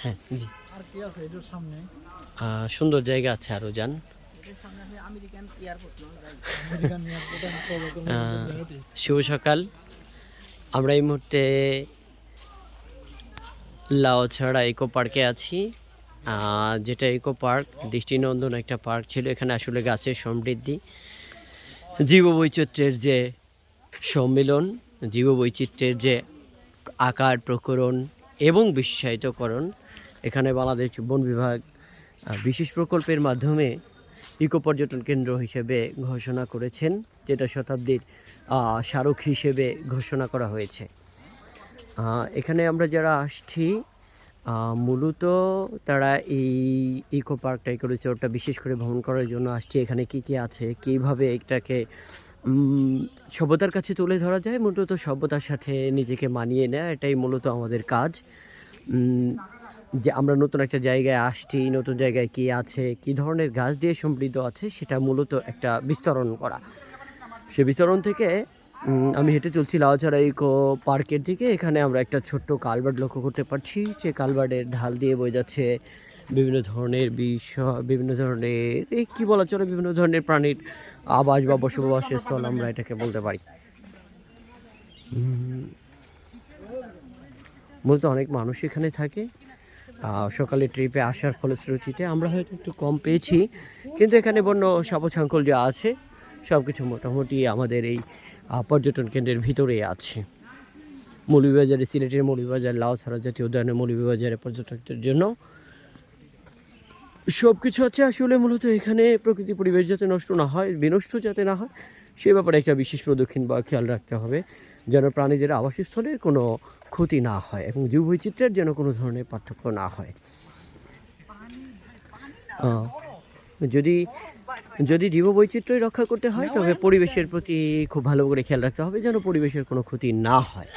হ্যাঁ জি। আর কি আছে এটার সামনে? সুন্দর জায়গা আছে, আরও যান। এটার সামনে আছে আমেরিকান এয়ারপোর্ট না ভাই? আমেরিকান এয়ারপোর্ট আমি কবে আহ, নোটিস। শুভ সকাল। আমরা এই মুহূর্তে লাউছড়া ইকো পার্কে আছি, যেটা ইকো পার্ক দৃষ্টিনন্দন একটা পার্ক ছিল। এখানে আসলে গাছের সমৃদ্ধি, জীববৈচিত্র্যের যে সম্মিলন, জীববৈচিত্র্যের যে আকার প্রকরণ এবং বিশ্বায়িতকরণ, এখানে বাংলাদেশ বন বিভাগ বিশেষ প্রকল্পের মাধ্যমে ইকো পর্যটন কেন্দ্র হিসেবে ঘোষণা করেছেন, যেটা শতাব্দীর স্মারক হিসেবে ঘোষণা করা হয়েছে। এখানে আমরা যারা আসছি মূলত তারা এই ইকো পার্কটা, ইকো রিসোর্টটা বিশেষ করে ভ্রমণ করার জন্য আসছে। এখানে কি কি আছে, কীভাবে এটাকে সভ্যতার কাছে তুলে ধরা যায়, মূলত সভ্যতার সাথে নিজেকে মানিয়ে নেয়, এটাই মূলত আমাদের কাজ। যে আমরা নতুন একটা জায়গায় আসছি, নতুন জায়গায় কী আছে, কী ধরনের গাছ দিয়ে সমৃদ্ধ আছে, সেটা মূলত একটা বিস্তরণ করা। সে বিস্তরণ থেকে আমি হেঁটে চলছি লাউছড়া ইকো পার্কের দিকে। এখানে আমরা একটা ছোট্ট কালভার্ট লক্ষ্য করতে পারছি, যে কালভার্টের ঢাল দিয়ে বয়ে যাচ্ছে বিভিন্ন ধরনের বিভিন্ন ধরনের, এই কী বলা চলে, বিভিন্ন ধরনের প্রাণীর আবাস বা বসবাসের স্থল আমরা এটাকে বলতে পারি। মূলত অনেক মানুষ এখানে থাকে। সকালে ট্রিপে আসার ফলশ্রুতিতে আমরা হয়তো একটু কম পেয়েছি, কিন্তু এখানে বন্য সাপছাঙ্কল যা আছে সব কিছু মোটামুটি আমাদের এই পর্যটন কেন্দ্রের ভিতরেই আছে। মৌলভীবাজারে, সিলেটের মৌলভীবাজার, লাউছড়া জাতীয় উদ্যানের মৌলভীবাজারে পর্যটকদের জন্য সব কিছু আছে। আসলে মূলত এখানে প্রকৃতি পরিবেশ যাতে নষ্ট না হয়, বিনষ্ট যাতে না হয়, সে ব্যাপারে একটা বিশেষ পদক্ষেপ বা খেয়াল রাখতে হবে, যেন প্রাণীদের আবাসস্থলের কোনো ক্ষতি না হয় এবং জীববৈচিত্র্যের যেন কোনো ধরনের পার্থক্য না হয়। যদি যদি জীববৈচিত্র্যই রক্ষা করতে হয়, তবে পরিবেশের প্রতি খুব ভালো করে খেয়াল রাখতে হবে, যেন পরিবেশের কোনো ক্ষতি না হয়।